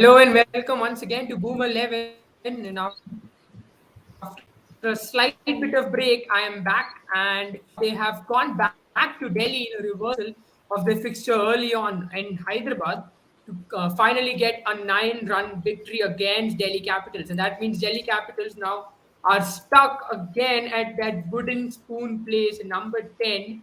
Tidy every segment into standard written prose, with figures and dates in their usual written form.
Hello and welcome once again to Boom 11. And after a slight bit of break, I am back, and they have gone back to Delhi in a reversal of their fixture early on in Hyderabad to finally get a 9-run victory against Delhi Capitals. And that means Delhi Capitals now are stuck again at that wooden spoon place in number 10.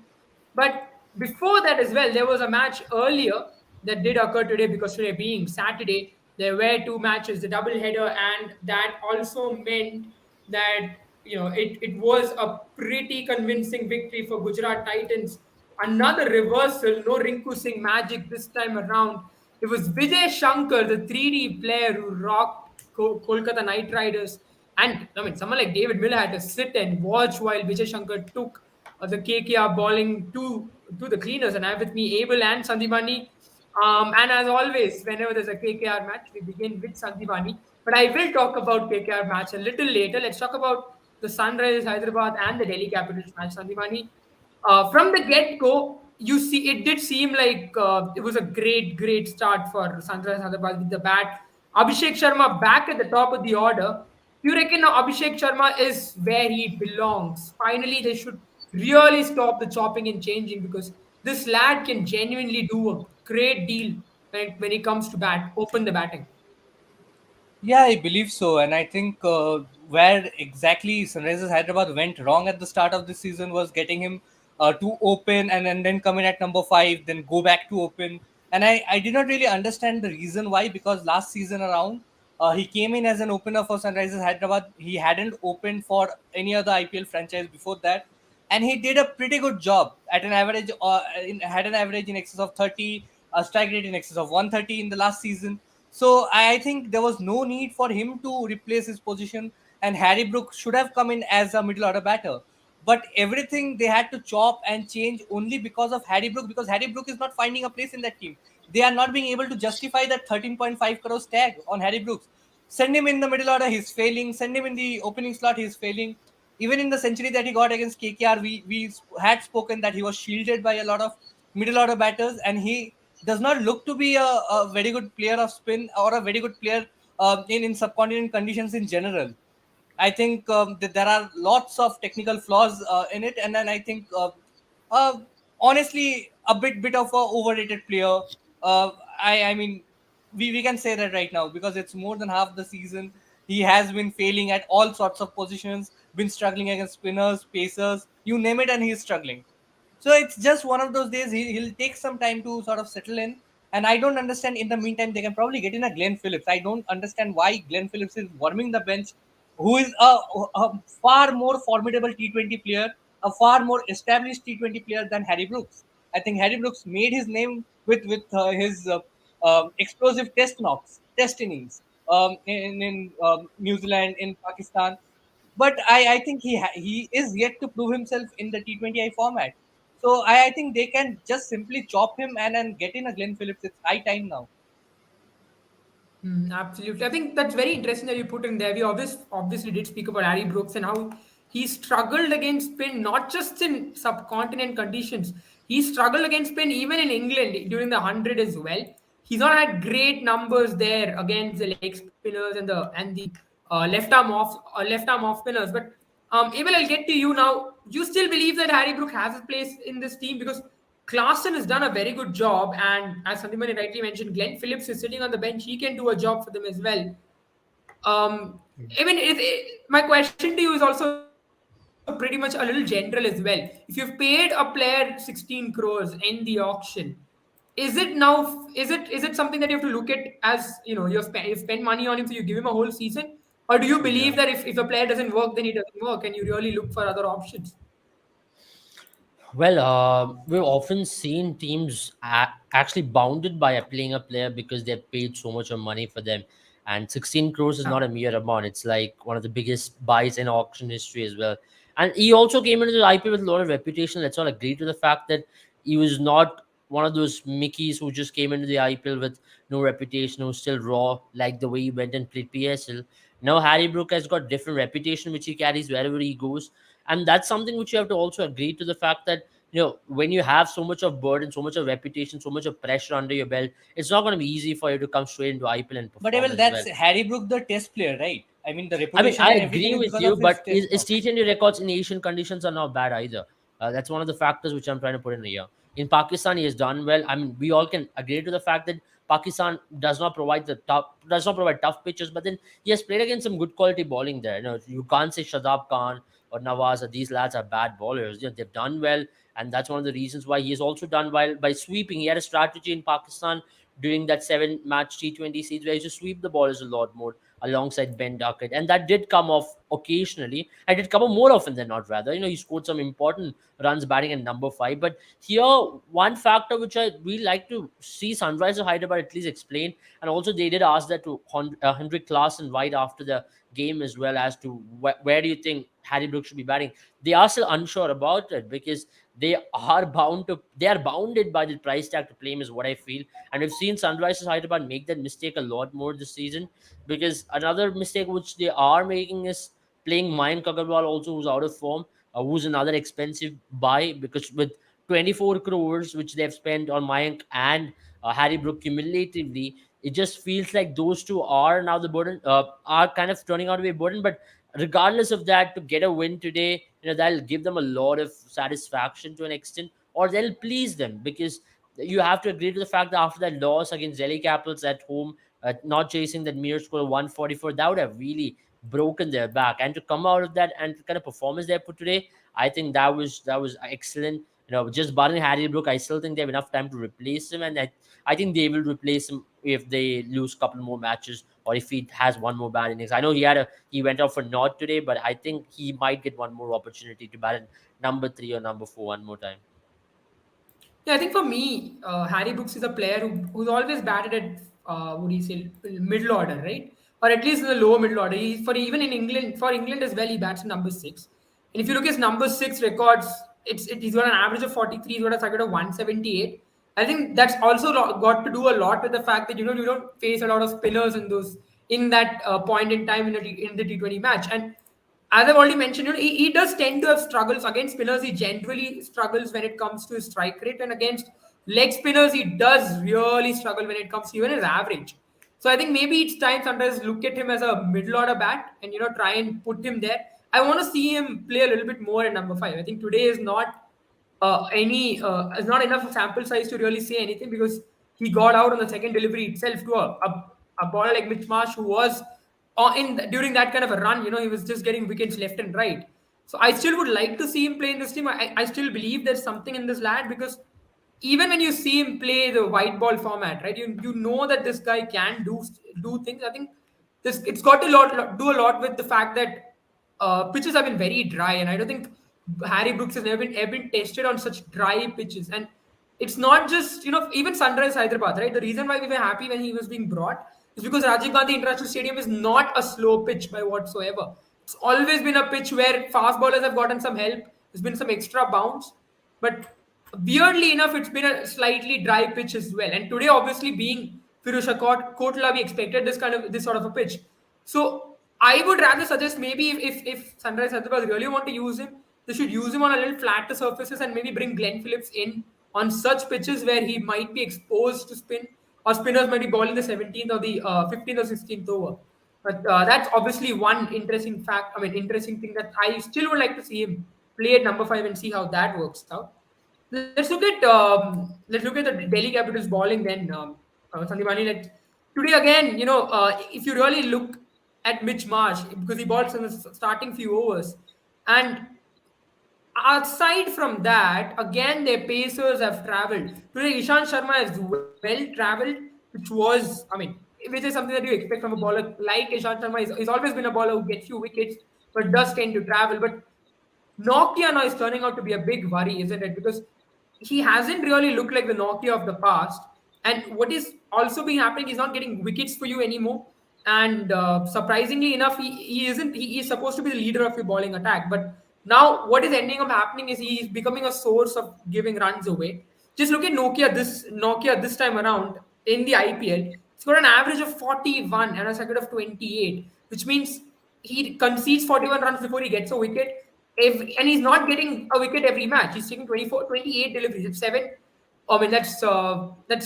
But before that as well, there was a match earlier that did occur today, because today being Saturday, there were two matches, the double header, and that also meant that it was a pretty convincing victory for Gujarat Titans. Another reversal, no Rinku Singh magic this time around. It was Vijay Shankar, the 3D player who rocked Kolkata Knight Riders. And I mean, someone like David Miller had to sit and watch while Vijay Shankar took the KKR bowling to the cleaners. And I have with me Abel and Sandipani. And as always, whenever there's a KKR match, we begin with Sandipani. But I will talk about KKR match a little later. Let's talk about the Sunrisers Hyderabad and the Delhi Capitals match, Sandipani. From the get go, you see it did seem like it was a great start for Sunrisers Hyderabad with the bat. Abhishek Sharma back at the top of the order. You reckon now Abhishek Sharma is where he belongs? Finally, they should really stop the chopping and changing, because this lad can genuinely do a great deal when it comes to open the batting. Yeah, I believe so. And I think where exactly Sunrisers Hyderabad went wrong at the start of the season was getting him to open and then come in at number five, then go back to open. And I did not really understand the reason why, because last season around, he came in as an opener for Sunrisers Hyderabad. He hadn't opened for any other IPL franchise before that. And he did a pretty good job at an average, had an average in excess of 30, a strike rate in excess of 130 in the last season. So I think there was no need for him to replace his position, and Harry Brooks should have come in as a middle order batter. But everything they had to chop and change only because of Harry Brook, because Harry Brook is not finding a place in that team. They are not being able to justify that 13.5 crores tag on Harry Brooks. Send him in the middle order, he's failing. Send him in the opening slot, he's failing. Even in the century that he got against KKR, we had spoken that he was shielded by a lot of middle order batters, and he does not look to be a very good player of spin or a very good player in subcontinent conditions in general. I think that there are lots of technical flaws in it, and then I think uh, honestly a bit of a overrated player. I mean we can say that right now, because it's more than half the season he has been failing at all sorts of positions, been struggling against spinners, pacers, you name it, and he's struggling. So it's just one of those days. He'll take some time to sort of settle in. And I don't understand. In the meantime, they can probably get in a Glenn Phillips. I don't understand why Glenn Phillips is warming the bench, who is a far more formidable T20 player, a far more established T20 player than Harry Brooks. I think Harry Brooks made his name with his explosive test knocks, test innings in New Zealand, in Pakistan. But I think he is yet to prove himself in the T20I format. So I think they can just simply chop him and get in a Glenn Phillips. It's high time now. Absolutely. I think that's very interesting that you put in there. We obviously did speak about Harry Brooks and how he struggled against spin, not just in subcontinent conditions. He struggled against spin even in England during the 100 as well. He's not had great numbers there against the leg spinners and the left arm off spinners. But Abel, I'll get to you now. You still believe that Harry Brook has a place in this team? Because Klaassen has done a very good job, and as Sandimani rightly mentioned, Glenn Phillips is sitting on the bench. He can do a job for them as well. I mean, my question to you is also pretty much a little general as well. If you've paid a player 16 crores in the auction, is it something that you have to look at as you've spent money on him, so you give him a whole season, or do you believe that Yeah. if a player doesn't work, then he doesn't work, and you really look for other options? Well, we've often seen teams actually bounded by playing a player because they're paid so much of money for them. And 16 crores is Yeah. not a mere amount. It's like one of the biggest buys in auction history as well. And he also came into the IPL with a lot of reputation. Let's all agree to the fact that he was not one of those Mickeys who just came into the IPL with no reputation, who's still raw, like the way he went and played PSL. Now, Harry Brook has got different reputation, which he carries wherever he goes, and that's something which you have to also agree to the fact that when you have so much of burden, so much of reputation, so much of pressure under your belt, it's not going to be easy for you to come straight into IPL and But perform well, as well. that's Harry Brook, the test player, right? I mean, the I mean, reputation I and everything agree is with because you, of his but test his stops. T20 records in Asian conditions are not bad either. That's one of the factors which I'm trying to put in here. In Pakistan, he has done well. I mean, we all can agree to the fact that Pakistan does not provide tough pitches, but then he has played against some good quality bowling there. You can't say Shadab Khan or Nawaz or these lads are bad bowlers. They've done well, and that's one of the reasons why he has also done well by sweeping. He had a strategy in Pakistan during that 7-match T20 series where he used to sweep the ballers a lot more alongside Ben Duckett, and that did come off occasionally. And it did come off more often than not. Rather, he scored some important runs batting at number 5. But here, one factor which I really like to see Sunrisers Hyderabad at least explain, and also they did ask that to Hendrik Klaasen right after the game as well, as to where do you think Harry Brooks should be batting. They are still unsure about it because they are bounded by the price tag to play him, is what I feel. And we've seen Sunrisers Hyderabad make that mistake a lot more this season, because another mistake which they are making is playing Mayank Agarwal also, who's out of form, who's another expensive buy, because with 24 crores which they've spent on Mayank and Harry Brook cumulatively, it just feels like those two are now the burden, are kind of turning out to be a burden. But regardless of that, to get a win today, that'll give them a lot of satisfaction to an extent, or they'll please them, because you have to agree to the fact that after that loss against Delhi Capitals at home, not chasing that mere score of 144, that would have really broken their back. And to come out of that and the kind of performance they put today, I think that was excellent. Just barring Harry Brook, I still think they have enough time to replace him, and I think they will replace him if they lose a couple more matches, or if he has one more bad innings. I know he went out for naught today, but I think he might get one more opportunity to bat at number 3 or number 4 one more time. Yeah, I think for me, Harry Brooks is a player who's always batted at what do you say, middle order, right? Or at least in the lower middle order. For even in England, for England as well, he bats in number 6. And if you look at his number 6 records, he's got an average of 43. He's got a target of 178. I think that's also got to do a lot with the fact that you don't face a lot of spinners in that point in time in the T20 match. And as I've already mentioned, he does tend to have struggles against spinners. He generally struggles when it comes to his strike rate, and against leg spinners, he does really struggle when it comes to even his average. So I think maybe it's time sometimes look at him as a middle order bat and try and put him there. I want to see him play a little bit more at number 5. I think today is not enough sample size to really say anything, because he got out on the second delivery itself to a baller like Mitch Marsh, who was during that kind of a run. He was just getting wickets left and right. So I still would like to see him play in this team. I still believe there's something in this lad, because even when you see him play the white ball format, right, you know that this guy can do things. I think it's got to do a lot with the fact that pitches have been very dry, and I don't think Harry Brooks has never been tested on such dry pitches. And it's not just even Sunrise Hyderabad, right? The reason why we were happy when he was being brought is because Rajiv Gandhi International Stadium is not a slow pitch by whatsoever. It's always been a pitch where fast bowlers have gotten some help. There's been some extra bounce, but weirdly enough, it's been a slightly dry pitch as well. And today, obviously, being Firuzha Kotla, we expected this sort of a pitch. So I would rather suggest maybe if Sunrise Hyderabad really want to use him, they should use him on a little flatter surfaces and maybe bring Glenn Phillips in on such pitches where he might be exposed to spin, or spinners might be balling the 17th or the 15th or 16th over. But that's obviously one interesting fact. I mean, interesting thing that I still would like to see him play at number 5 and see how that works out. Let's look at the Delhi Capitals bowling then, Sandipani. Today again, if you really look at Mitch Marsh, because he bowled in the starting few overs, and aside from that, again their pacers have travelled. Today, Ishant Sharma has well travelled, which is something that you expect from a bowler like Ishant Sharma. He's always been a bowler who gets few wickets, but does tend to travel. But Nokia now is turning out to be a big worry, isn't it? Because he hasn't really looked like the Nokia of the past. And what is also been happening, he's not getting wickets for you anymore. And surprisingly enough, he isn't. He is supposed to be the leader of your bowling attack. But now what is ending up happening is he's becoming a source of giving runs away. Just look at Nokia this time around in the IPL. He's got an average of 41 and a second of 28, which means he concedes 41 runs before he gets a wicket. And he's not getting a wicket every match. He's taking 24, 28 deliveries. It's seven. I mean, that's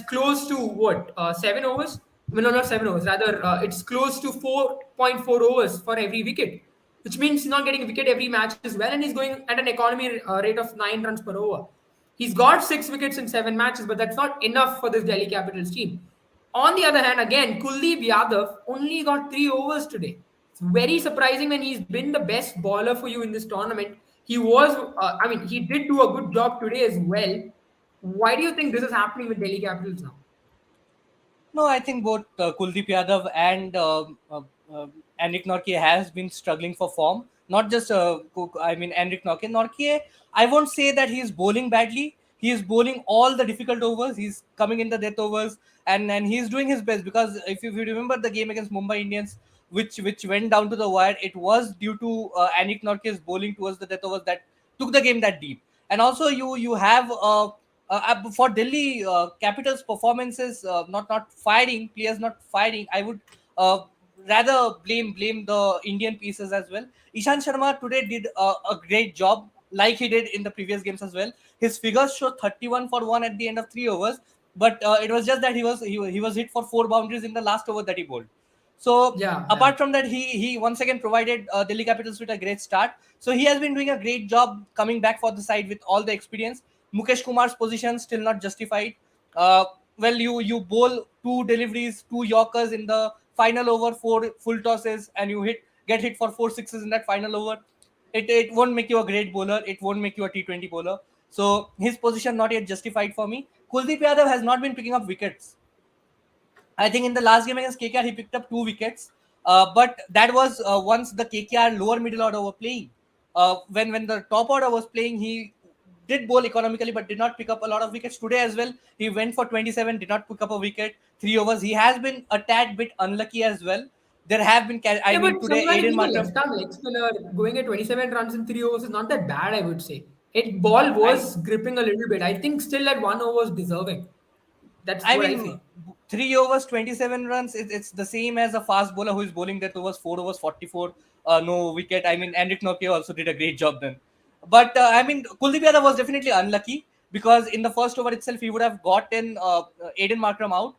close to what? 7 overs? I mean, no, not 7 overs. Rather, it's close to 4.4 overs for every wicket, which means he's not getting a wicket every match as well. And he's going at an economy rate of 9 runs per over. He's got 6 wickets in 7 matches, but that's not enough for this Delhi Capitals team. On the other hand, again, Kuldeep Yadav only got 3 overs today. It's very surprising when he's been the best bowler for you in this tournament. He was, he did do a good job today as well. Why do you think this is happening with Delhi Capitals now? No, I think both Kuldeep Yadav and Enric Nortje has been struggling for form. Not just Enric Nortje. Nortje, I won't say that he's bowling badly. He is bowling all the difficult overs. He's coming in the death overs, and he's doing his best. Because if you remember the game against Mumbai Indians, which went down to the wire, it was due to Enric Nortje's bowling towards the death overs that took the game that deep. And also you have for Delhi Capitals performances not firing, players not firing, I would rather blame the Indian pieces as well. Ishant Sharma today did a great job, like he did in the previous games as well. His figures show 31 for 1 at the end of 3 overs, but it was just that he was hit for 4 boundaries in the last over that he bowled. So Yeah, apart from that, he once again provided Delhi Capitals with a great start. So he has been doing a great job coming back for the side with all the experience. Mukesh Kumar's position still not justified. Well, you bowl 2 deliveries, 2 Yorkers in the final over, 4 full tosses, and you get hit for 4 6s in that final over. It won't make you a great bowler. It won't make you a T20 bowler. So his position not yet justified for me. Kuldeep Yadav has not been picking up wickets. I think in the last game against KKR, he picked up 2 wickets. But that was once the KKR lower middle order were playing. When the top order was playing, he did bowl economically, but did not pick up a lot of wickets. Today as well, he went for 27, did not pick up a wicket, 3 overs. He has been a tad bit unlucky as well. There have been, yeah, but today, sometimes Aiden being a Markram. left-arm leg spinner going at 27 runs in 3 overs is not that bad, I would say. It ball I was gripping a little bit. I think still at 1 over was deserving. That's I what I mean, feel. 3 overs, 27 runs. It's the same as a fast bowler who is bowling that overs, 4 overs, 44, no wicket. I mean, Enric Nortje also did a great job then. But Kuldeep Yadav was definitely unlucky because in the first over itself, he would have gotten Aiden Markram out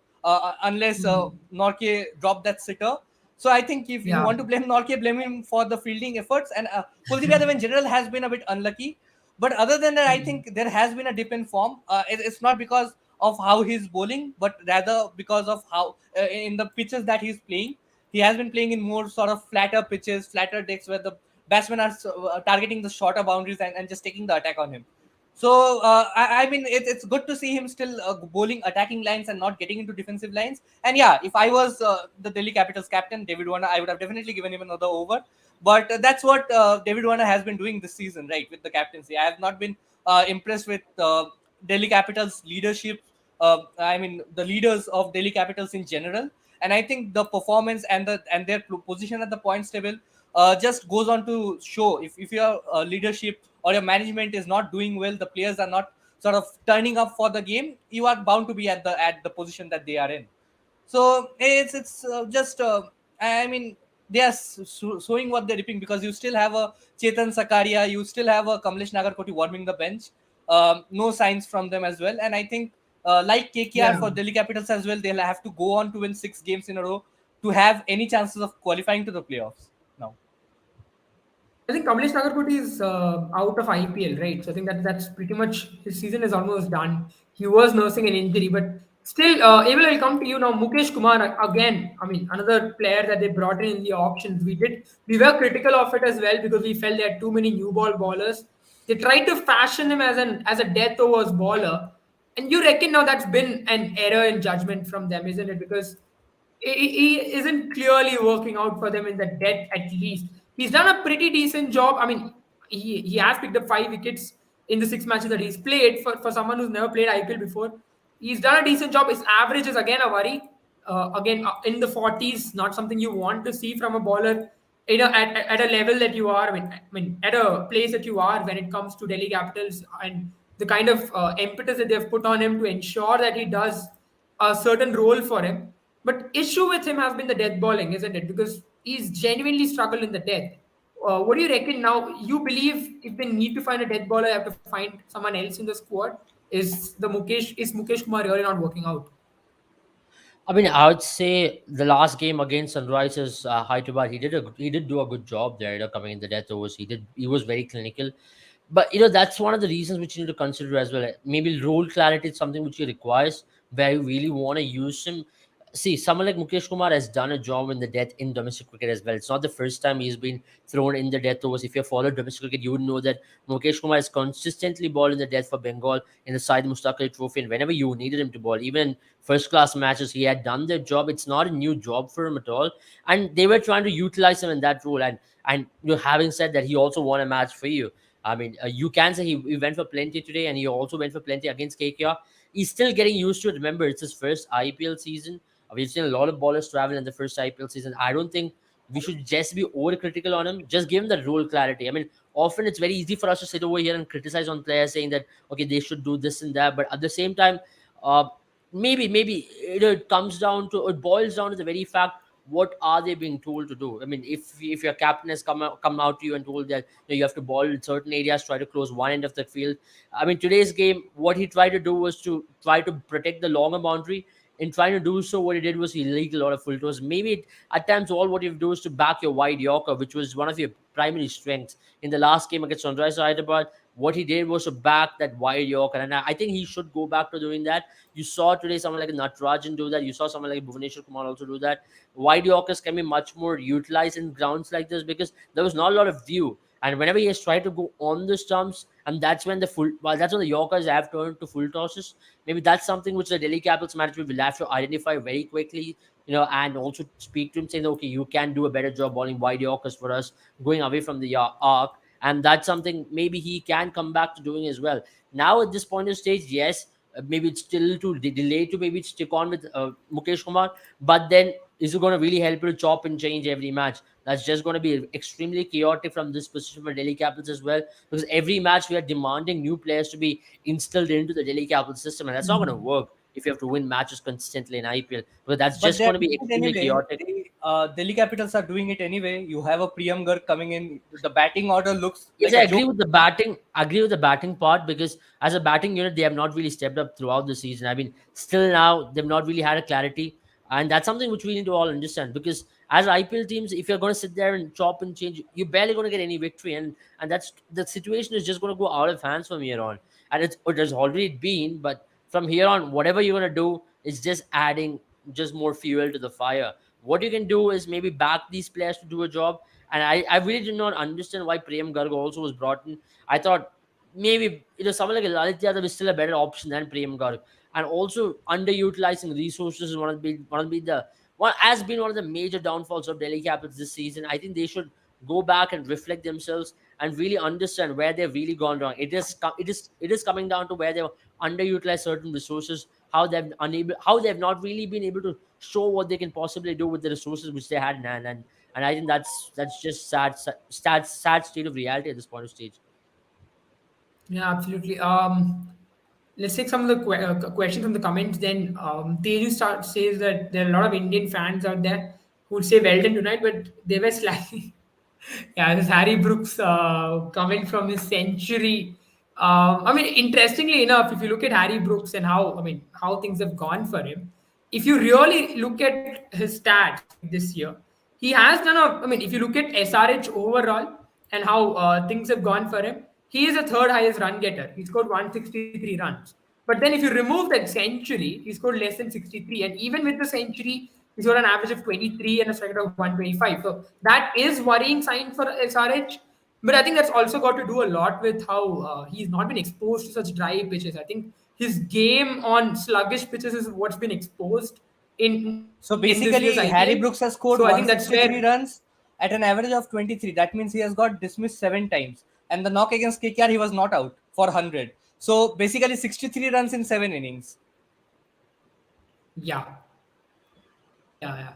unless Hmm. Nortje dropped that sitter. So I think if you Yeah. want to blame Nortje, blame him for the fielding efforts. And Kuldeep Yadav in general has been a bit unlucky. But other than that, I Hmm. think there has been a dip in form. It's not because of how he's bowling, but rather because of how in the pitches that he's playing. He has been playing in more sort of flatter pitches, flatter decks where the batsmen are targeting the shorter boundaries and just taking the attack on him. So it's good to see him still bowling attacking lines and not getting into defensive lines. And yeah, if I was the Delhi Capitals captain, David Warner, I would have definitely given him another over. But that's what David Warner has been doing this season, right, with the captaincy. I have not been impressed with Delhi Capitals leadership. The leaders of Delhi Capitals in general, and I think the performance and their position at the points table just goes on to show if your leadership or your management is not doing well, the players are not sort of turning up for the game, you are bound to be at the position that they are in. So it's just I mean they are showing what they're reaping because you still have a Chetan Sakaria, you still have a Kamlesh Nagarkoti warming the bench. No signs from them as well, and I think like KKR Yeah. for Delhi Capitals as well, they'll have to go on to win 6 games in a row to have any chances of qualifying to the playoffs now. I think Kamlesh Nagarkoti is out of IPL, right? So I think that's pretty much his season is almost done. He was nursing an injury, but still, Abel, I'll come to you now. Mukesh Kumar again. I mean, another player that they brought in the auctions. We were critical of it as well because we felt they had too many new ball bowlers. They tried to fashion him as a death overs bowler, and you reckon now that's been an error in judgment from them, isn't it? Because he isn't clearly working out for them in the death at least. He's done a pretty decent job. I mean, he has picked up 5 wickets in the 6 matches that he's played for someone who's never played IPL before. He's done a decent job. His average is again a worry. Again, in the 40s, not something you want to see from a bowler at a level that you are. I mean, at a place that you are when it comes to Delhi Capitals and the kind of impetus that they've put on him to ensure that he does a certain role for him. But issue with him has been the death bowling, isn't it? Because he's genuinely struggled in the death. what do you reckon now? You believe if they need to find a death bowler, they have to find someone else in the squad. Is Mukesh Kumar really not working out? I mean, I would say the last game against Sunrisers Hyderabad, he did do a good job there. Coming in the death overs, he was very clinical. But that's one of the reasons which you need to consider as well. Maybe role clarity is something which he requires, where you really want to use him. See, someone like Mukesh Kumar has done a job in the death in domestic cricket as well. It's not the first time he's been thrown in the death overs. If you followed domestic cricket, you would know that Mukesh Kumar has consistently bowled in the death for Bengal in the Syed Mustaq Ali Trophy, and whenever you needed him to bowl, even in first class matches, he had done their job. It's not a new job for him at all, and they were trying to utilize him in that role. And having said that, he also won a match for you. I mean, you can say he went for plenty today, and he also went for plenty against KKR. He's still getting used to it. Remember, it's his first IPL season. We've seen a lot of ballers travel in the first IPL season. I don't think we should just be overcritical on him. Just give him the role clarity. I mean, often it's very easy for us to sit over here and criticize on players, saying that okay, they should do this and that. But at the same time, uh, maybe it comes down to, it boils down to the very fact, what are they being told to do? I mean, if your captain has come out to you and told that you have to ball in certain areas, try to close one end of the field. I mean, today's game, what he tried to do was to try to protect the longer boundary. In trying to do so, what he did was he leaked a lot of full toss. Maybe at times all what you do is to back your wide Yorker, which was one of your primary strengths. In the last game against Sunrisers Hyderabad, what he did was to back that wide Yorker, and I think he should go back to doing that. You saw today someone like Natarajan do that. You saw someone like Bhuvaneshwar Kumar also do that. Wide Yorkers can be much more utilized in grounds like this because there was not a lot of view. And whenever he has tried to go on the stumps, and that's when the Yorkers have turned to full tosses. Maybe that's something which the Delhi Capitals management will have to identify very quickly, and also speak to him saying, okay, you can do a better job bowling wide Yorkers for us, going away from the arc. And that's something maybe he can come back to doing as well. Now at this point of stage, yes, maybe it's still too delayed to maybe stick on with Mukesh Kumar, but then is it going to really help you to chop and change every match? That's just going to be extremely chaotic from this position for Delhi Capitals as well, because every match we are demanding new players to be instilled into the Delhi Capital system, and that's not going to work if you have to win matches consistently in IPL, because that's But just they're going to be doing it extremely anyway. chaotic. Delhi Capitals are doing it anyway. You have a Priyam Garg coming in. The batting order looks Yes, like I a agree joke. with the batting. I agree with the batting part because as a batting unit, they have not really stepped up throughout the season. I mean, still now they've not really had a clarity, and that's something which we need to all understand. Because as IPL teams, if you're going to sit there and chop and change, you're barely going to get any victory, and that's the situation is just going to go out of hands from here on. And it has already been, but from here on, whatever you're going to do is just adding just more fuel to the fire. What you can do is maybe back these players to do a job, and I really did not understand why Prem Garg also was brought in. I thought maybe someone like Lalit Yadav is still a better option than Prem Garg. And also underutilizing resources is one has been one of the major downfalls of Delhi Capitals this season. I think they should go back and reflect themselves and really understand where they've really gone wrong. It is coming down to where they've underutilized certain resources, how they've not really been able to show what they can possibly do with the resources which they had in hand. And I think that's just sad state of reality at this point of stage. Yeah, absolutely. Let's take some of the questions from the comments. Then Teju says that there are a lot of Indian fans out there who would say well done tonight, but they were slightly. Yeah, this Harry Brooks comment from his century. I mean, interestingly enough, if you look at Harry Brooks and how things have gone for him, if you really look at his stats this year, he has done a. I mean, if you look at SRH overall and how things have gone for him, he is the third highest run getter. He scored 163 runs. But then if you remove that century, he scored less than 63. And even with the century, he's got an average of 23 and a strike rate of 125. So that is worrying sign for SRH. But I think that's also got to do a lot with how he's not been exposed to such dry pitches. I think his game on sluggish pitches is what's been exposed So in this year's basically, Harry IPL. Brooks has scored So I think that's 163 where, runs at an average of 23. That means he has got dismissed 7 times. And the knock against KKR, he was not out for 100. So basically, 63 runs in 7 innings. yeah, yeah.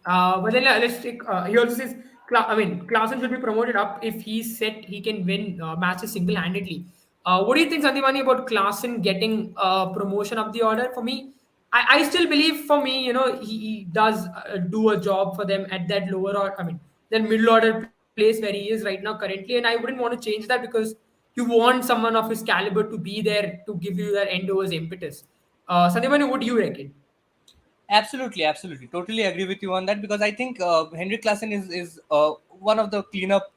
But then let's take. He also says, Klaasen should be promoted up if he's set. He can win matches single-handedly. What do you think, Sandipani, about Klaasen getting promotion up the order? For me, I still believe. For me, he does do a job for them at that lower or that middle order place. place where he is right now currently, and I wouldn't want to change that because you want someone of his caliber to be there to give you that end overs impetus. Sandeep, what do you reckon? Absolutely, absolutely, totally agree with you on that because I think Henrik Klassen is one of the cleanup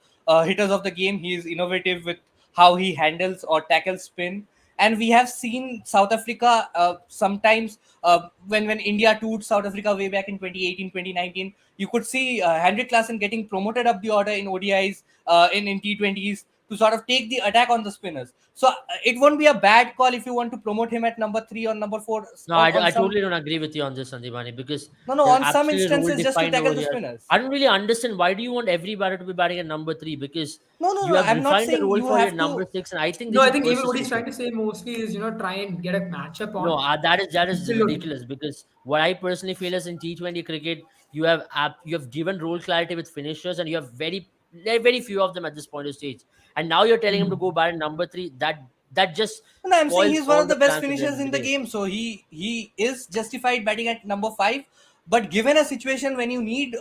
hitters of the game. He is innovative with how he handles or tackles spin, and we have seen South Africa sometimes when India toured South Africa way back in 2018, 2019. You could see Henrik Klassen getting promoted up the order in ODIs, in T20s to sort of take the attack on the spinners. So it won't be a bad call if you want to promote him at number 3 or number 4 No, on I some. totally don't agree with you on this, Sandipani, because No, no, they're on some absolutely role instances, just to defined tackle over the here. spinners. I don't really understand why do you want every batter to be batting at number three, because No, no, you no. have I'm not defined the saying role you for your have number to. six, and I think they No, I should think even what persist he's with trying it. to say mostly is, try and get a matchup No, on. that is Still, ridiculous, because what I personally feel is in T20 cricket, you have given role clarity with finishers, and you have very few of them at this point of stage. And now you're telling him to go bat at number three. That just No, I'm saying spoils he's one all of the the best plans at the end finishers of the in the day. game, so he is justified batting at number 5. But given a situation when you need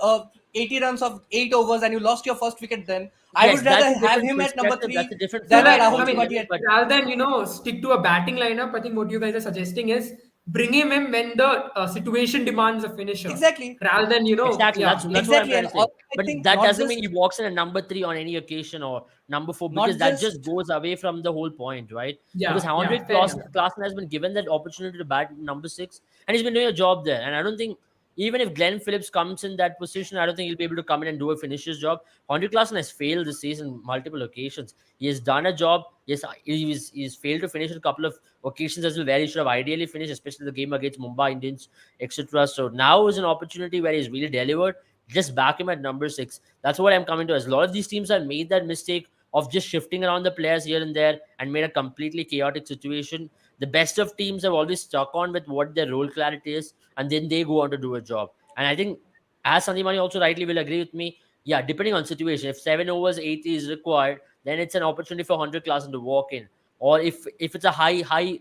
80 runs of 8 overs and you lost your first wicket, then I Yes, would that's rather a have different him at number perspective. That's a 3 different so than a like, format Rahul I mean, Tripathi at. altogether. rather than stick to a batting lineup, I think what you guys are suggesting is bring him in when the situation demands a finisher, Exactly, rather than Exactly. yeah, That's what I'm exactly, trying and to say. also I But think that not doesn't mean he just walks in at number three on any occasion or number four, because not that just just goes away from the whole point, right? Because yeah, Henrik fair enough. Klassen has been given that opportunity to bat number six, and he's been doing a job there. And I don't think even if Glenn Phillips comes in that position, I don't think he'll be able to come in and do a finisher's job. Henrik Klassen has failed this season multiple occasions. He has done a job. Yes, he's failed to finish a couple of occasions as well, where he should have ideally finished, especially the game against Mumbai Indians, etc. So now is an opportunity where he's really delivered. Just back him at number six. That's what I'm coming to. As a lot of these teams have made that mistake of just shifting around the players here and there and made a completely chaotic situation. The best of teams have always stuck on with what their role clarity is, and then they go on to do a job. And I think, as Sandimani also rightly will agree with me, yeah, depending on situation, if 7 overs 80 is required, then it's an opportunity for 100 Klassen to walk in. Or if it's a high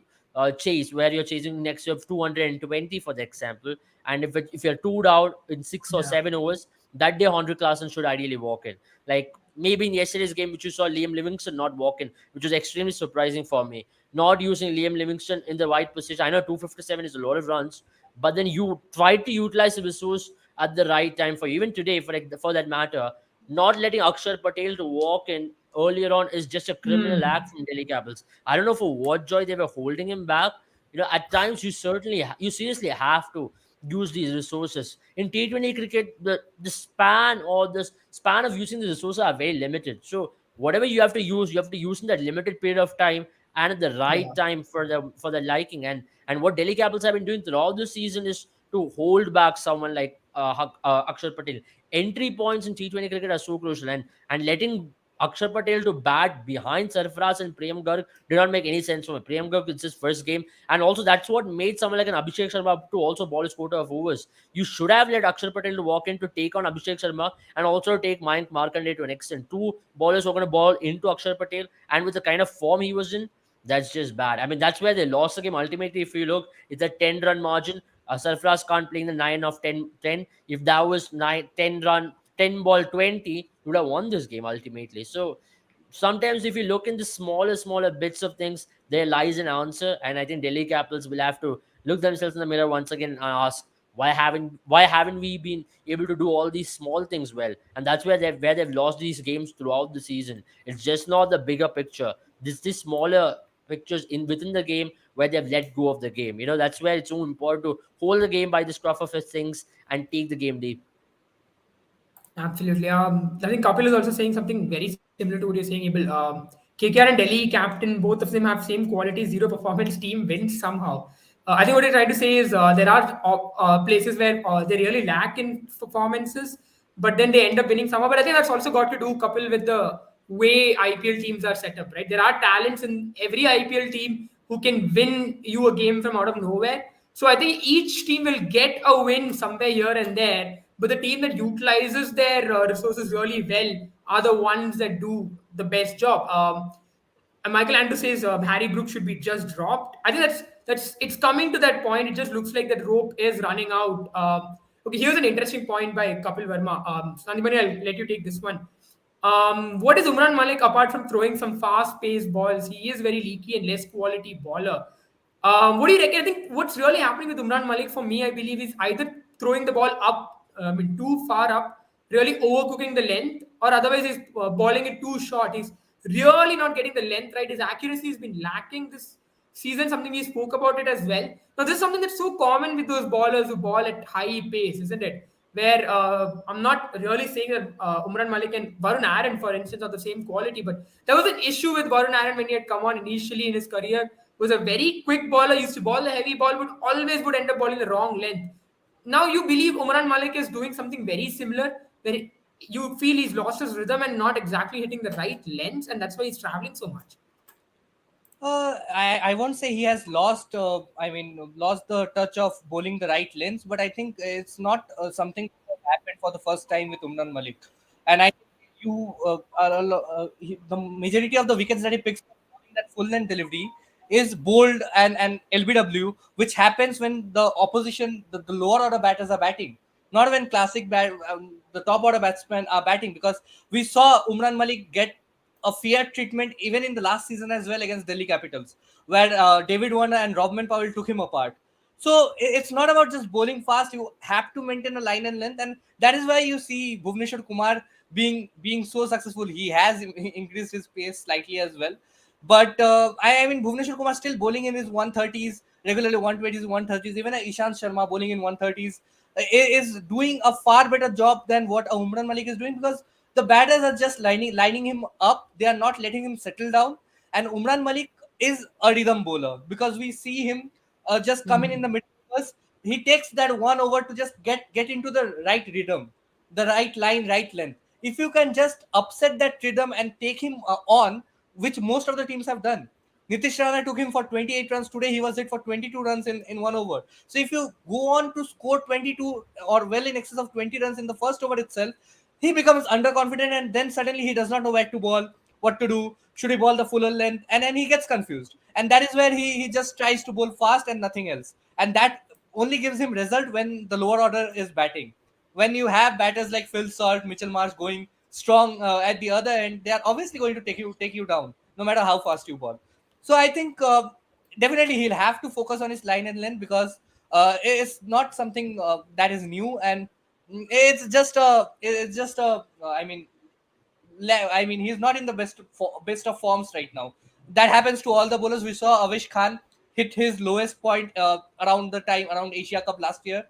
chase where you're chasing next to 220 for the example, and if you're two out in 6 or 7 overs, that day 100 Klassen should ideally walk in. Like maybe in yesterday's game, which you saw Liam Livingston not walk in, which was extremely surprising for me. Not using Liam Livingston in the right position. I know 257 is a lot of runs, but then you try to utilize the resource at the right time for you. Even today, for that matter, not letting Akshar Patel to walk in earlier on is just a criminal act Hmm. from Delhi Capitals. I don't know for what joy they were holding him back. At times you seriously have to use these resources in T20 cricket. The span of using the resources are very limited. So whatever you have to use in that limited period of time and at the right Yeah. time for the liking. And what Delhi Capitals have been doing throughout the season is to hold back someone like Akshar Patel. Entry points in T20 cricket are so crucial, and letting Akshar Patel to bat behind Sarfaraz and Prem Garg did not make any sense for me. Prem Garg, it's his first game, and also that's what made someone like an Abhishek Sharma to also ball his quota of overs. You should have let Akshar Patel to walk in to take on Abhishek Sharma and also take Mayank Markanday to an extent. Two bowlers were going to ball into Akshar Patel, and with the kind of form he was in, that's just bad. I mean, that's where they lost the game. Ultimately, if you look, it's a 10-run margin. Sarfaraz can't play in the 9 of 10. If that was 10 run, 10 ball 20, you would have won this game ultimately. So sometimes if you look in the smaller bits of things, there lies an answer. And I think Delhi Capitals will have to look themselves in the mirror once again and ask, why haven't we been able to do all these small things well? And that's where they've lost these games throughout the season. It's just not the bigger picture. This smaller pictures in within the game where they've let go of the game. That's where it's so important to hold the game by the scruff of its things and take the game deep. Absolutely. I think Kapil is also saying something very similar to what you're saying, Abel. KKR and Delhi captain, both of them have same quality, zero performance, team wins somehow. I think what you're trying to say is there are places where they really lack in performances, but then they end up winning somehow. But I think that's also got to do, couple with the way IPL teams are set up, right? There are talents in every IPL team who can win you a game from out of nowhere. So I think each team will get a win somewhere here and there, but the team that utilizes their resources really well are the ones that do the best job. And Michael Andrews says Harry Brooks should be just dropped. I think that's it's coming to that point. It just looks like that rope is running out. Okay, here's an interesting point by Kapil Verma. Sandipani, I'll let you take this one. What is Umran Malik apart from throwing some fast-paced balls? He is very leaky and less quality baller. What do you reckon? I think what's really happening with Umran Malik for me, I believe, is either throwing the ball up, too far up, really overcooking the length, or otherwise he's balling it too short. He's really not getting the length right. His accuracy has been lacking this season. Something we spoke about it as well. Now, this is something that's so common with those ballers who ball at high pace, isn't it? Where I'm not really saying that Umran Malik and Varun Aaron, for instance, are the same quality, but there was an issue with Varun Aaron when he had come on initially in his career. Was a very quick baller, used to ball the heavy ball, but always would end up balling the wrong length. Now you believe Umran Malik is doing something very similar, where you feel he's lost his rhythm and not exactly hitting the right lengths, and that's why he's traveling so much. I won't say he has lost. Lost the touch of bowling the right lengths, but I think it's not something that happened for the first time with Umran Malik. And I think the majority of the wickets that he picks up in that full length delivery is bowled and LBW, which happens when the opposition, the lower order batters are batting, not when the top order batsmen are batting. Because we saw Umran Malik get a fair treatment even in the last season as well against Delhi Capitals, where David Warner and Robman Powell took him apart. So it's not about just bowling fast. You have to maintain a line and length, and that is why you see Bhuvneshwar Kumar being so successful. He has increased his pace slightly as well, but I mean Bhuvneshwar Kumar still bowling in his 130s regularly, 120s, 130s. Even Ishant Sharma bowling in 130s is doing a far better job than what Umran Malik is doing, because the batters are just lining him up. They are not letting him settle down. And Umran Malik is a rhythm bowler, because we see him just come in the middle. He takes that one over to just get into the right rhythm, the right line, right length. If you can just upset that rhythm and take him on, which most of the teams have done. Nitish Rana took him for 28 runs. Today he was hit for 22 runs in one over. So if you go on to score 22 or well in excess of 20 runs in the first over itself, he becomes underconfident, and then suddenly he does not know where to ball, what to do. Should he ball the fuller length? And then he gets confused. And that is where he just tries to bowl fast and nothing else. And that only gives him result when the lower order is batting. When you have batters like Phil Salt, Mitchell Marsh going strong at the other end, they are obviously going to take you down, no matter how fast you ball. So I think definitely he'll have to focus on his line and length, because it's not something that is new, and I mean, he's not in the best of forms right now. That happens to all the bowlers. We saw Avish Khan hit his lowest point around Asia Cup last year.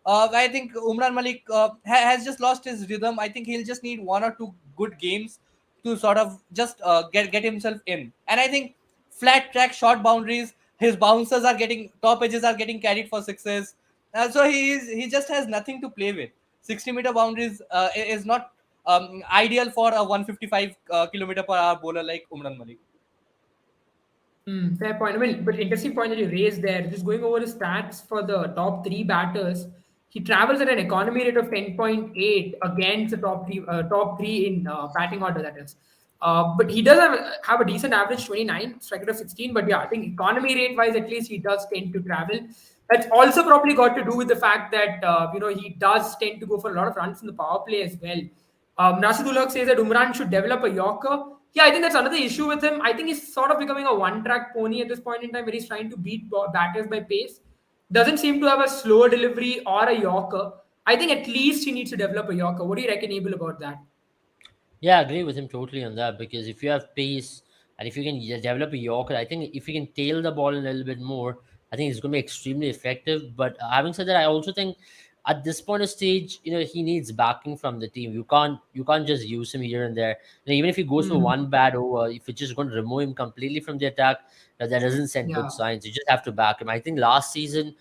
I think Umran Malik has just lost his rhythm. I think he'll just need one or two good games to sort of just get himself in. And I think flat track, short boundaries, his bouncers are getting top edges are getting carried for sixes. So he just has nothing to play with. 60-meter boundaries is not ideal for a 155 kilometer per hour bowler like Umran Malik. Fair point. I mean, but interesting point that you raised there. Just going over the stats for the top three batters, he travels at an economy rate of 10.8 against the top three in batting order. That is, but he does have a decent average 29, strike rate of 16. But yeah, I think economy rate wise, at least he does tend to travel. That's also probably got to do with the fact that he does tend to go for a lot of runs in the power play as well. Nasidullah says that Umran should develop a Yorker. Yeah, I think that's another issue with him. I think he's sort of becoming a one-track pony at this point in time, where he's trying to beat batters by pace. Doesn't seem to have a slower delivery or a Yorker. I think at least he needs to develop a Yorker. What do you reckon, Abel, about that? Yeah, I agree with him totally on that, because if you have pace and if you can develop a Yorker, I think if you can tail the ball a little bit more, I think it's going to be extremely effective. But having said that, I also think at this point of stage, he needs backing from the team. You can't just use him here and there. Even if he goes for one bad over, if you're just going to remove him completely from the attack, that doesn't send Yeah. good signs. You just have to back him. I think last season.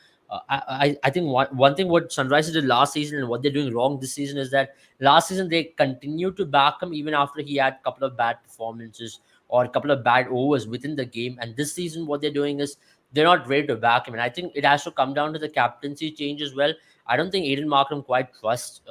I think one thing what Sunrisers did last season and what they're doing wrong this season is that last season they continued to back him even after he had a couple of bad performances or a couple of bad overs within the game. And this season, what they're doing is they're not ready to back him. And I think it has to come down to the captaincy change as well. I don't think Aiden Markram quite trusts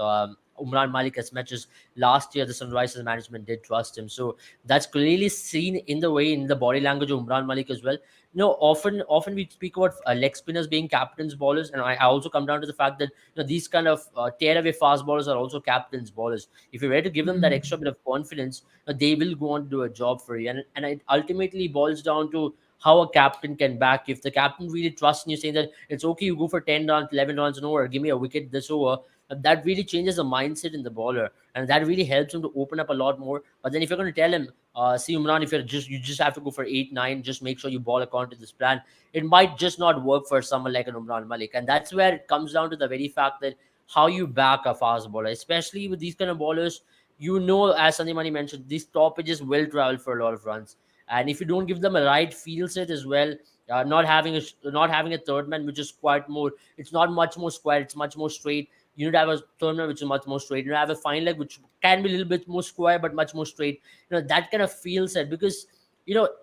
Umran Malik as much as last year the Sunrisers management did trust him. So that's clearly seen in the way, in the body language of Umran Malik as well. Often we speak about leg spinners being captains bowlers, and I also come down to the fact that these kind of tear away fast bowlers are also captains bowlers. If you were to give them that extra bit of confidence, they will go on to do a job for you, and it ultimately boils down to how a captain can back. If the captain really trusts in you, saying that it's okay, you go for 10 runs, 11 runs and over, give me a wicket this over, that really changes the mindset in the bowler, and that really helps him to open up a lot more. But then if you're going to tell him, see Umran, if you just have to go for 8-9, just make sure you ball according to this plan, it might just not work for someone like an Umran Malik. And that's where it comes down to the very fact that how you back a fast bowler, especially with these kind of bowlers. As Sandeep Mani mentioned, these stoppages will travel for a lot of runs, and if you don't give them a right field set as well, not having a third man which is quite more, it's not much more square, it's much more straight. You need to have a third man which is much more straight. You need to have a fine leg which can be a little bit more square but much more straight. That kind of field set, because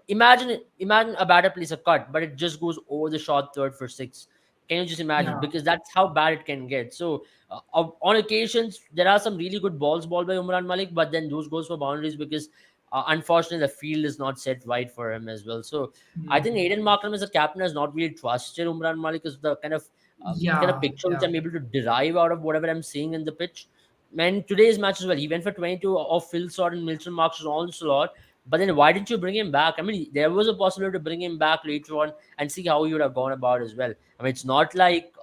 imagine a batter plays a cut, but it just goes over the short third for six. Can you just imagine? Yeah. Because that's how bad it can get. So on occasions, there are some really good balls balled by Umran Malik, but then those goes for boundaries because unfortunately the field is not set right for him as well. So I think Mhm. Aiden Markram as a captain has not really trusted Umran Malik as the kind of Yeah, picture which yeah. I'm able to derive out of whatever I'm seeing in the pitch. Man, today's match as well, he went for 22 off Phil Sort and Milton Marks on the slot. But then why didn't you bring him back? I mean, there was a possibility to bring him back later on and see how he would have gone about as well. I mean, it's not like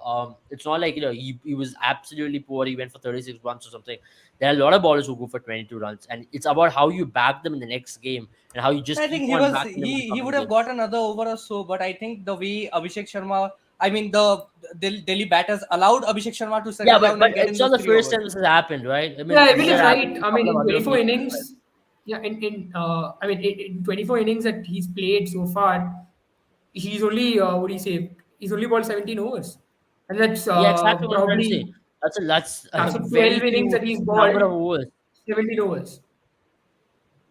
he was absolutely poor. He went for 36 runs or something. There are a lot of ballers who go for 22 runs, and it's about how you back them in the next game and how you just I keep think he on was backing them in the he coming would have games. got another over or so, but I think the way Abhishek Sharma, I mean the Delhi batters allowed Abhishek Sharma to Yeah, settle but down but and get in it's those not the three first overs. time this has happened, right? I Yeah, mean, Emil this is has happened right. to a I mean, couple of in other 24 occasions as well. innings, yeah, in 24 innings that he's played so far, he's only what do you say? He's only balled 17 overs, and that's Yeah, exactly what I'm trying to say. probably That's a so very 12 innings few that he's number balled, of overs. 17 overs.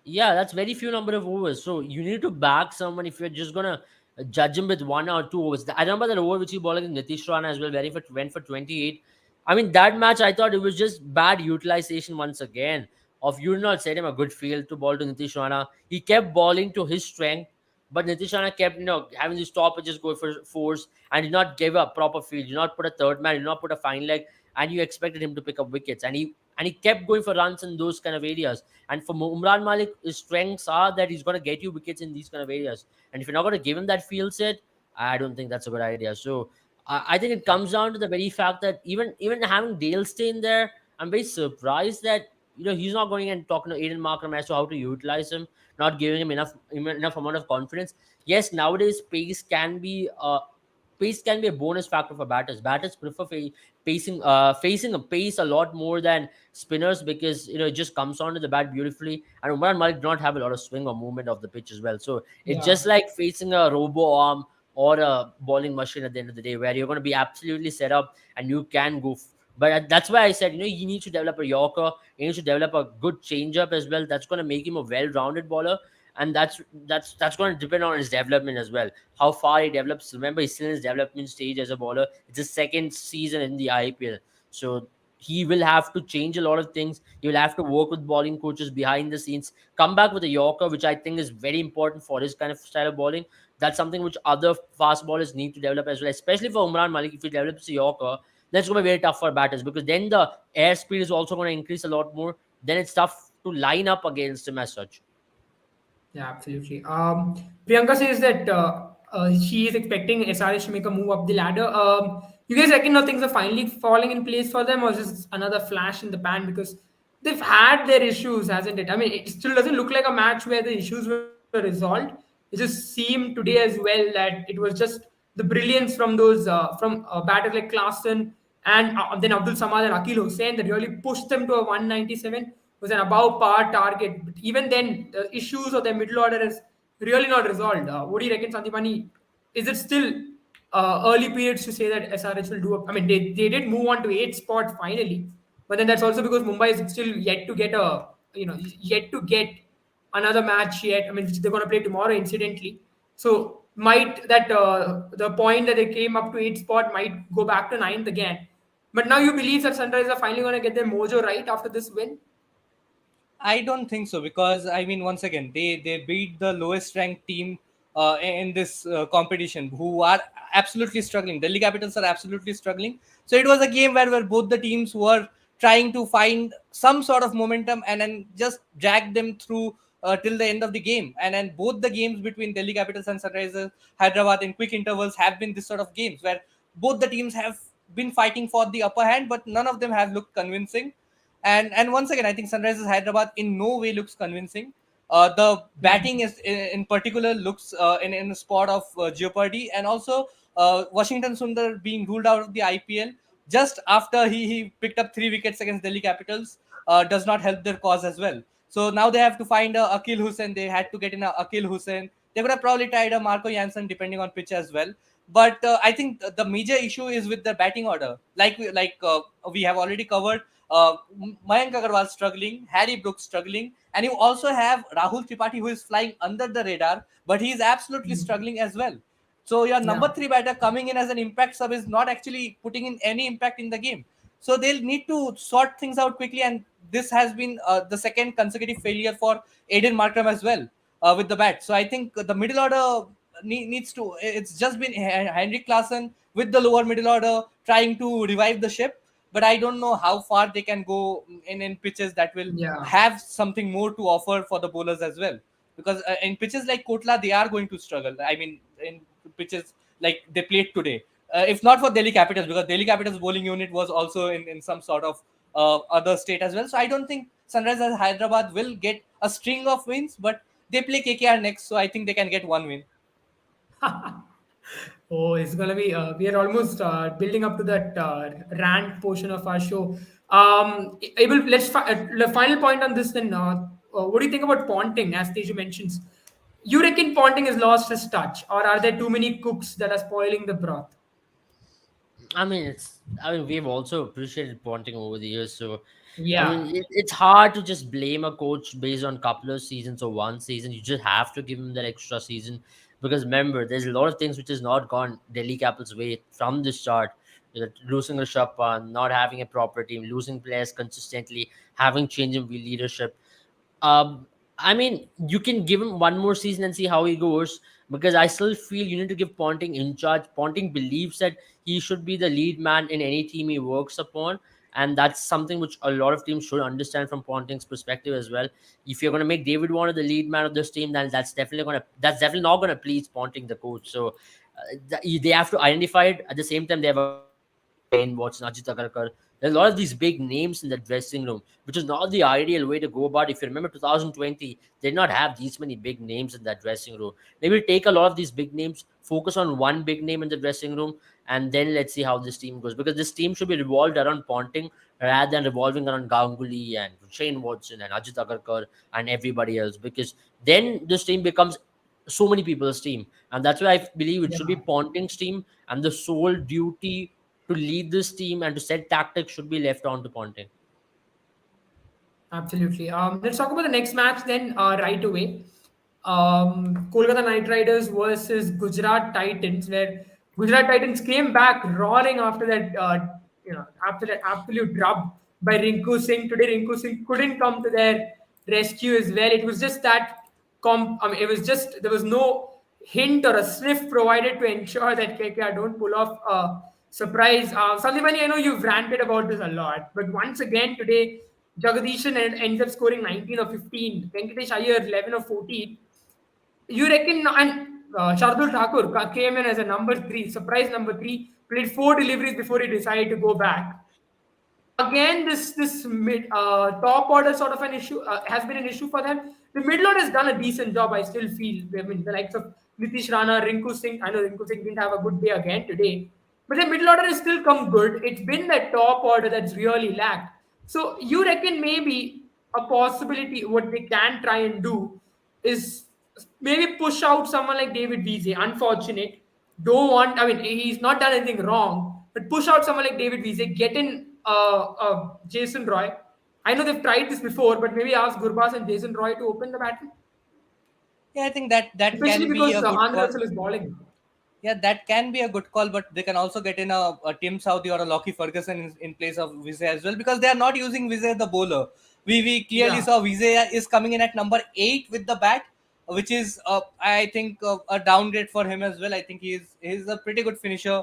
Yeah, that's very few number of overs. So you need to back someone if you're just gonna judge him with 1 or 2 overs. I remember that over which he bowled against Nitish Rana as well, where he went for 28. I mean, that match I thought it was just bad utilization once again. Of you did not set him a good field to ball to Nitish Rana. He kept bowling to his strength, but Nitish Rana kept having these stoppages go for fours and did not give a proper field. Did not put a third man, did not put a fine leg, and you expected him to pick up wickets. And he kept going for runs in those kind of areas. And for Umran Malik, his strengths are that he's going to get you wickets in these kind of areas. And if you're not going to give him that field set, I don't think that's a good idea. So I think it comes down to the very fact that even having Dale Steyn there, I'm very surprised that he's not going and talking to Aiden Markram as to how to utilize him, not giving him enough amount of confidence. Yes, nowadays pace can be a bonus factor for batters. Batters prefer facing a pace a lot more than spinners because it just comes onto the bat beautifully. And Umran Malik do not have a lot of swing or movement of the pitch as well. So it's Yeah, just like facing a robo arm or a bowling machine at the end of the day, where you're going to be absolutely set up and you can go. But that's why I said you need to develop a Yorker. You need to develop a good changeup as well. That's going to make him a well-rounded bowler. And that's going to depend on his development as well, how far he develops. Remember, he's still in his development stage as a bowler. It's his second season in the IPL. So he will have to change a lot of things. He will have to work with bowling coaches behind the scenes, come back with a Yorker, which I think is very important for his kind of style of bowling. That's something which other fast bowlers need to develop as well, especially for Umran Malik. If he develops a Yorker, that's going to be very tough for batters because then the airspeed is also going to increase a lot more. Then it's tough to line up against him as such. yeah, absolutely. Priyanka says that she is expecting SRH to make a move up the ladder. You guys reckon now things are finally falling in place for them, or is this another flash in the pan? Because they've had their issues, hasn't it? I mean, it still doesn't look like a match where the issues were resolved. It just seemed today as well that it was just the brilliance from those batters like Klaasen and then Abdul Samad and Akil Hussain that really pushed them to a 197 was an above par target. But even then, the issues of their middle order is really not resolved. What do you reckon, Santipani? Is it still early periods to say that SRH will do up? I mean, they did move on to eighth spot finally, but then that's also because Mumbai is still yet to get yet to get another match yet. I mean, which they're going to play tomorrow, incidentally. So might that the point that they came up to eighth spot might go back to ninth again. But now you believe that Sunrise are finally going to get their mojo right after this win? I don't think so, because I mean, once again, they beat the lowest ranked team in this competition, who are absolutely struggling. Delhi Capitals are absolutely struggling. So it was a game where both the teams were trying to find some sort of momentum and then just drag them through till the end of the game. And then both the games between Delhi Capitals and Sunrisers Hyderabad in quick intervals have been this sort of games where both the teams have been fighting for the upper hand, but none of them have looked convincing. And once again, I think Sunrisers Hyderabad in no way looks convincing. The batting is in particular looks in a spot of jeopardy, and also Washington Sundar being ruled out of the IPL just after he picked up 3 wickets against Delhi Capitals does not help their cause as well. So now they have to find a Akil Hussain. They had to get in a Akil Hussain. They could have probably tried a Marco Janssen depending on pitch as well. But I think the major issue is with the batting order. We have already covered, Mayank Agarwal struggling, Harry Brooks struggling, and you also have Rahul Tripathi, who is flying under the radar, but he is absolutely struggling as well. So your number Yeah. three batter coming in as an impact sub is not actually putting in any impact in the game. So they'll need to sort things out quickly, and this has been the second consecutive failure for Aiden Markram as well with the bat. So I think the middle order needs to. It's just been Henrik Klassen with the lower middle order trying to revive the ship, but I don't know how far they can go in pitches that will Yeah. have something more to offer for the bowlers as well. Because in pitches like Kotla, they are going to struggle. I mean, in pitches like they played today, if not for Delhi Capitals, because Delhi Capitals bowling unit was also in some sort of other state as well. So I don't think Sunrisers Hyderabad will get a string of wins, but they play KKR next, so I think they can get one win. Oh, it's gonna be. We are almost building up to that rant portion of our show. Abel, the final point on this. Then, what do you think about Ponting? As Teju mentions, you reckon Ponting has lost his touch, or are there too many cooks that are spoiling the broth? I mean, we've also appreciated Ponting over the years. So, Yeah, it's hard to just blame a coach based on couple of seasons or one season. You just have to give him that extra season because remember, there's a lot of things which has not gone Delhi Capitals' way from the start. Losing a Shapan, not having a proper team, losing players consistently, having change in leadership. You can give him one more season and see how he goes because I still feel you need to give Ponting in charge. Ponting believes that he should be the lead man in any team he works upon. And that's something which a lot of teams should understand from Ponting's perspective as well. If you're going to make David Warner the lead man of this team, then that's definitely not going to please Ponting, the coach. So they have to identify it. At the same time, they have a Shane Watson, Ajit Agarkar. There's a lot of these big names in the dressing room, which is not the ideal way to go about. If you remember 2020, they did not have these many big names in that dressing room. They will take a lot of these big names, focus on one big name in the dressing room, and then let's see how this team goes. Because this team should be revolved around Ponting rather than revolving around Ganguly and Shane Watson and Ajit Agarkar and everybody else. Because then this team becomes so many people's team, and that's why I believe it should be yeah. Ponting's team, and the sole duty to lead this team and to set tactics should be left on to Ponting. Absolutely. Let's talk about the next match then right away. Kolkata Knight Riders versus Gujarat Titans, where Gujarat Titans came back roaring after that, after that absolute rub by Rinku Singh. Today, Rinku Singh couldn't come to their rescue as well. It was just that, it was just, there was no hint or a sniff provided to ensure that KKR don't pull off a surprise. Sandipani, I know you've ranted about this a lot, but once again today, Jagadishan ends up scoring 19 or 15. Venkatesh Iyer 11 or 14. You reckon, and Shardul Thakur came in as a number three, surprise number three, played four deliveries before he decided to go back. Again, this mid top order sort of an issue has been an issue for them. The middle order has done a decent job. I still feel. I mean, the likes of Nitish Rana, Rinku Singh. I know Rinku Singh didn't have a good day again today, but the middle order has still come good. It's been that top order that's really lacked. So you reckon maybe a possibility what they can try and do is maybe push out someone like David Vise. Unfortunate. Don't want. I mean, he's not done anything wrong, but push out someone like David Vise. Get in Jason Roy. I know they've tried this before, but maybe ask Gurbaz and Jason Roy to open the battle, Yeah, I think that especially can be because a good Andhra call. Russell is bowling. Yeah, that can be a good call, but they can also get in a Tim Southey or a Lockie Ferguson in place of Vizay as well, because they are not using Vizay the bowler. We clearly Yeah. saw Vizay is coming in at number 8 with the bat, which is I think a downgrade for him as well. I think he's a pretty good finisher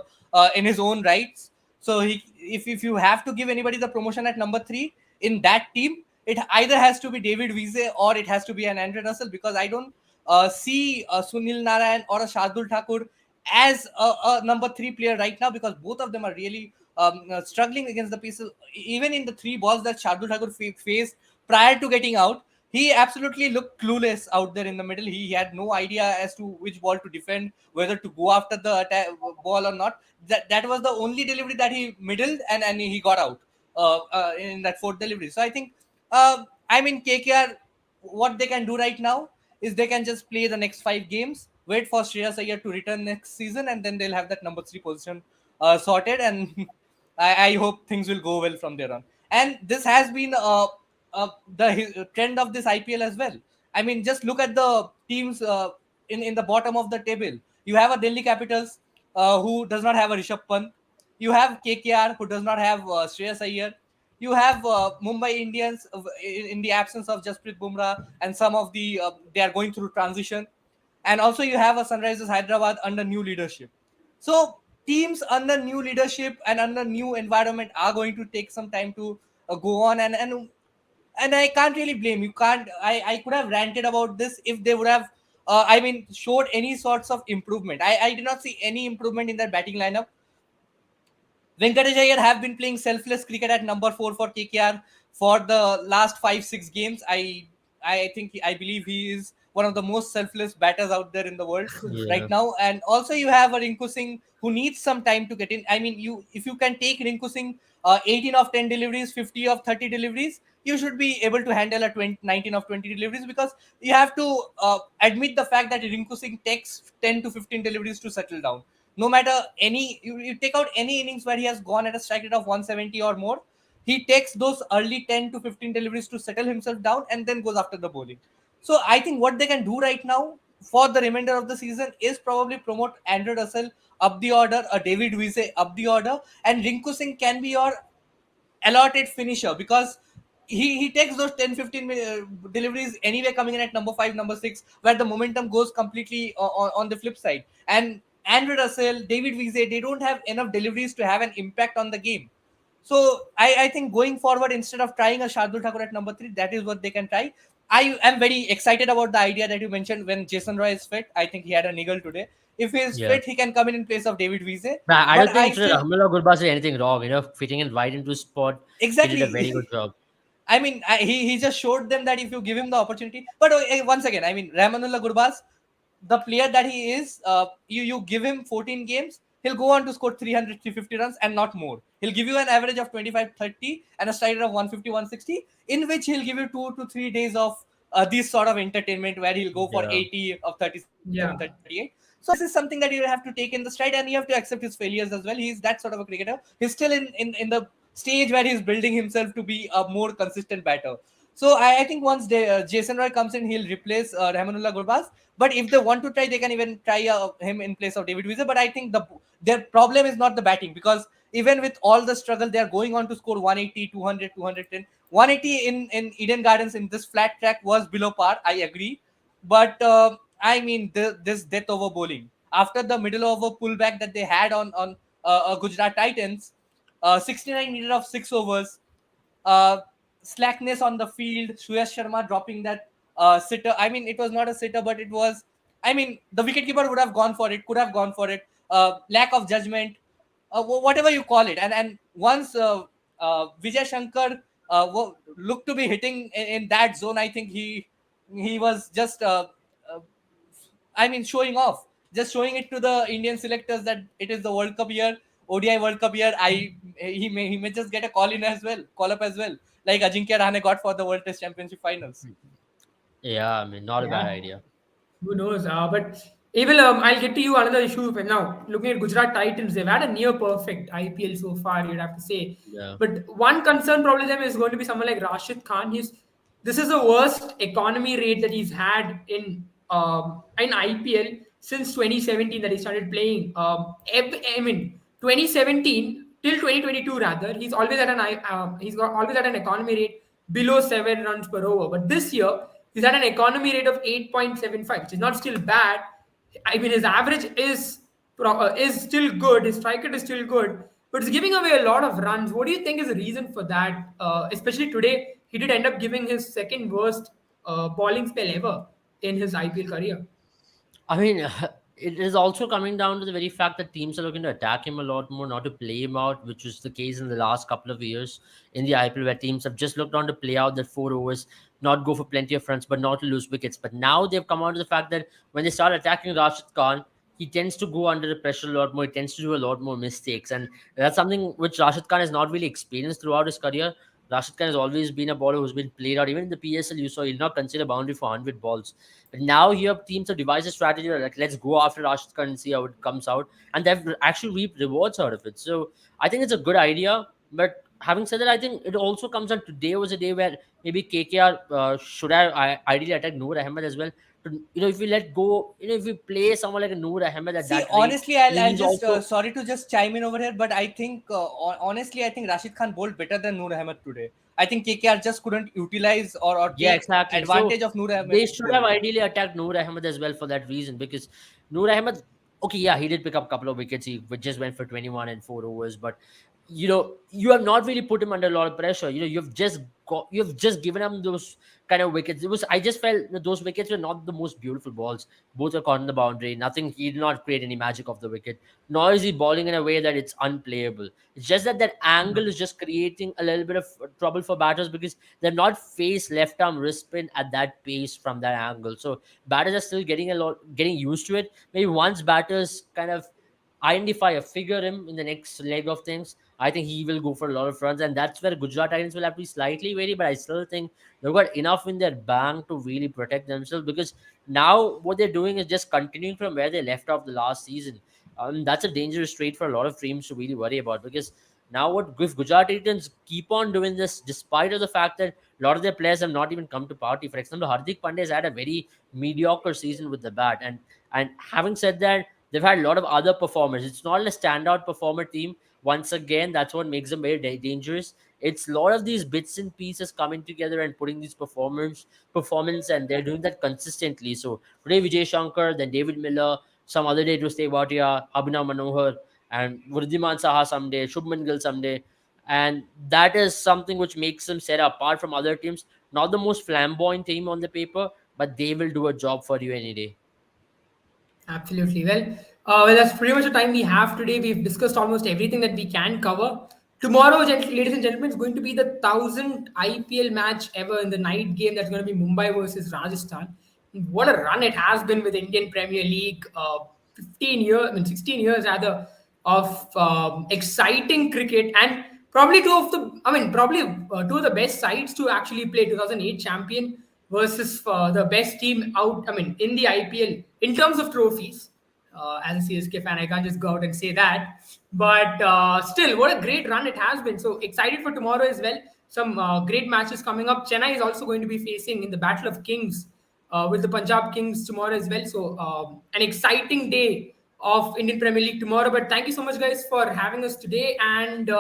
in his own rights. So if you have to give anybody the promotion at number 3 in that team, it either has to be David Vizay or it has to be an Andre Russell, because I don't see Sunil Narayan or a Shardul Thakur as a number 3 player right now, because both of them are really struggling against the pieces. Even in the 3 balls that Shardul Thakur faced prior to getting out, he absolutely looked clueless out there in the middle. He had no idea as to which ball to defend, whether to go after the ball or not. That was the only delivery that he middled, and he got out in that 4th delivery. So I think, I mean, KKR, what they can do right now is they can just play the next 5 games, wait for Shreyas Iyer to return next season, and then they'll have that number 3 position sorted. And I hope things will go well from there on. And this has been the trend of this IPL as well. I mean, just look at the teams in the bottom of the table. You have a Delhi Capitals who does not have a Rishabh Pant. You have KKR who does not have Shreyas Iyer. You have Mumbai Indians in the absence of Jasprit Bumrah, and some of the they are going through transition, and also you have a Sunrisers Hyderabad under new leadership. So teams under new leadership and under new environment are going to take some time to go on, and I can't really blame you. Can't I could have ranted about this if they would have I mean showed any sorts of improvement. I did not see any improvement in their batting lineup. Venkatesh Iyer have been playing selfless cricket at number 4 for KKR for the last 5-6 games. I think I believe he is one of the most selfless batters out there in the world Yeah. right now. And also you have a Rinku Singh who needs some time to get in. I mean, you if you can take Rinku Singh 18 of 10 deliveries, 50 of 30 deliveries, you should be able to handle a 19 of 20 deliveries, because you have to admit the fact that Rinku Singh takes 10 to 15 deliveries to settle down. No matter you take out any innings where he has gone at a strike rate of 170 or more, he takes those early 10 to 15 deliveries to settle himself down and then goes after the bowling. So I think what they can do right now for the remainder of the season is probably promote Andrew Russell up the order, a David Wiese up the order, and Rinku Singh can be your allotted finisher, because he takes those 10-15 deliveries anyway, coming in at number 5, number 6, where the momentum goes completely on the flip side. And Andrew Russell, David Wiese, they don't have enough deliveries to have an impact on the game. So I think going forward, instead of trying a Shardul Thakur at number 3, that is what they can try. I am very excited about the idea that you mentioned when Jason Roy is fit. I think he had a niggle today. If he is Yeah. fit, he can come in place of David Wiese. But I But don't I think still Rahmanullah Gurbaz did anything wrong. Fitting in right into spot. He did a very exactly good job. I mean, he just showed them that if you give him the opportunity. But once again, I mean, Rahmanullah Gurbaz, the player that he is, you give him 14 games, he'll go on to score 300, 350 runs and not more. He'll give you an average of 25, 30 and a strike rate of 150, 160, in which he'll give you 2 to 3 days of this sort of entertainment where he'll go for Yeah. 80 of 37, Yeah. 38. So this is something that you have to take in the stride, and you have to accept his failures as well. He's that sort of a cricketer. He's still in the stage where he's building himself to be a more consistent batter. So I think once Jason Roy comes in, he'll replace Rahmanullah Gurbaz. But if they want to try, they can even try him in place of David Wiese. But I think their problem is not the batting, because even with all the struggle, they are going on to score 180, 200, 210. 180 in Eden Gardens in this flat track was below par. I agree. But I mean, this death over bowling after the middle over pullback that they had on Gujarat Titans, 69 needed of 6 overs, uh, slackness on the field, Suyash Sharma dropping that sitter. I mean, it was not a sitter, but it was. I mean, the wicketkeeper would have gone for it, could have gone for it. Lack of judgment, whatever you call it. And once Vijay Shankar looked to be hitting in that zone, I think he was just I mean, showing off, just showing it to the Indian selectors that it is the World Cup year, ODI World Cup year. He may just get a call up as well, like Ajinkya Rahane got for the World Test Championship finals. Yeah, I mean, not a bad Yeah. idea. Who knows? But Abel, I'll get to you another issue. But now, looking at Gujarat Titans, they've had a near perfect IPL so far, you'd have to say. Yeah. But one concern probably them is going to be someone like Rashid Khan. This is the worst economy rate that he's had in IPL since 2017 that he started playing. I mean, 2017 till 2022 rather, he's got always at an economy rate below 7 runs per over. But this year he's at an economy rate of 8.75, which is not still bad. I mean, his average is still good. His strike rate is still good, but it's giving away a lot of runs. What do you think is the reason for that? Especially today, he did end up giving his second worst bowling spell ever in his IPL career. I mean, it is also coming down to the very fact that teams are looking to attack him a lot more, not to play him out, which was the case in the last couple of years in the IPL, where teams have just looked on to play out that 4 overs, not go for plenty of runs, but not to lose wickets. But now they've come on to the fact that when they start attacking Rashid Khan, he tends to go under the pressure a lot more. He tends to do a lot more mistakes. And that's something which Rashid Khan has not really experienced throughout his career. Rashid Khan has always been a bowler who's been played out. Even in the PSL, you saw he'll not consider boundary for 100 balls. But now here teams have devised a strategy like let's go after Rashid Khan and see how it comes out, and they've actually reaped rewards out of it. So I think it's a good idea. But having said that, I think it also comes on today was a day where maybe KKR should have ideally attacked Noor Ahmed as well. If we let go, if we play someone like a Noor Ahmed at See, that rate, honestly, I'll he's just also sorry to just chime in over here, but I think honestly, I think Rashid Khan bowled better than Noor Ahmed today. I think KKR just couldn't utilize or yeah, take exactly. advantage So of Noor Ahmed. they should have ideally attacked Noor Ahmed as well for that reason because Noor Ahmed, okay, yeah, he did pick up a couple of wickets. He just went for 21 and 4 overs, but you have not really put him under a lot of pressure. You've just given him those kind of wickets. I just felt that those wickets were not the most beautiful balls. Both were caught on the boundary. Nothing. He did not create any magic of the wicket. Nor is he bowling in a way that it's unplayable. It's just that angle is just creating a little bit of trouble for batters because they're not face left arm wrist spin at that pace from that angle. So batters are still getting used to it. Maybe once batters kind of identify or figure him in the next leg of things, I think he will go for a lot of runs, and that's where Gujarat Titans will have to be slightly wary. But I still think they've got enough in their bank to really protect themselves because now what they're doing is just continuing from where they left off the last season. That's a dangerous trait for a lot of teams to really worry about because now what if Gujarat Titans keep on doing this despite of the fact that a lot of their players have not even come to party. For example, Hardik Pandya has had a very mediocre season with the bat, and having said that, they've had a lot of other performers. It's not a standout performer team. Once again, that's what makes them very dangerous. It's a lot of these bits and pieces coming together and putting these performance, and they're doing that consistently. So today Vijay Shankar, then David Miller, some other day it was Tewatia, Abhinav Manohar, and Vriddhiman Saha someday, Shubman Gill someday. And that is something which makes them set apart from other teams. Not the most flamboyant team on the paper, but they will do a job for you any day. Absolutely. Well, that's pretty much the time we have today. We've discussed almost everything that we can cover. Tomorrow, ladies and gentlemen, is going to be the 1,000th IPL match ever in the night game. That's going to be Mumbai versus Rajasthan. What a run it has been with Indian Premier League. 15 years, I mean 16 years rather, of exciting cricket, and probably two of the best sides to actually play. 2008 champion versus the best team out. I mean, in the IPL in terms of trophies. As a CSK fan, I can't just go out and say that. But still, what a great run it has been. So excited for tomorrow as well. Some great matches coming up. Chennai is also going to be facing in the Battle of Kings with the Punjab Kings tomorrow as well. So an exciting day of Indian Premier League tomorrow. But thank you so much, guys, for having us today. And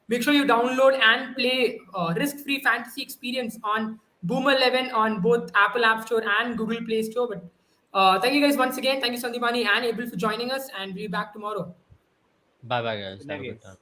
make sure you download and play risk-free fantasy experience on Boom 11 on both Apple App Store and Google Play Store. But thank you guys once again. Thank you, Sandipani and Abel, for joining us, and we'll be back tomorrow. Bye bye, guys. Good Have a night, good guys. time.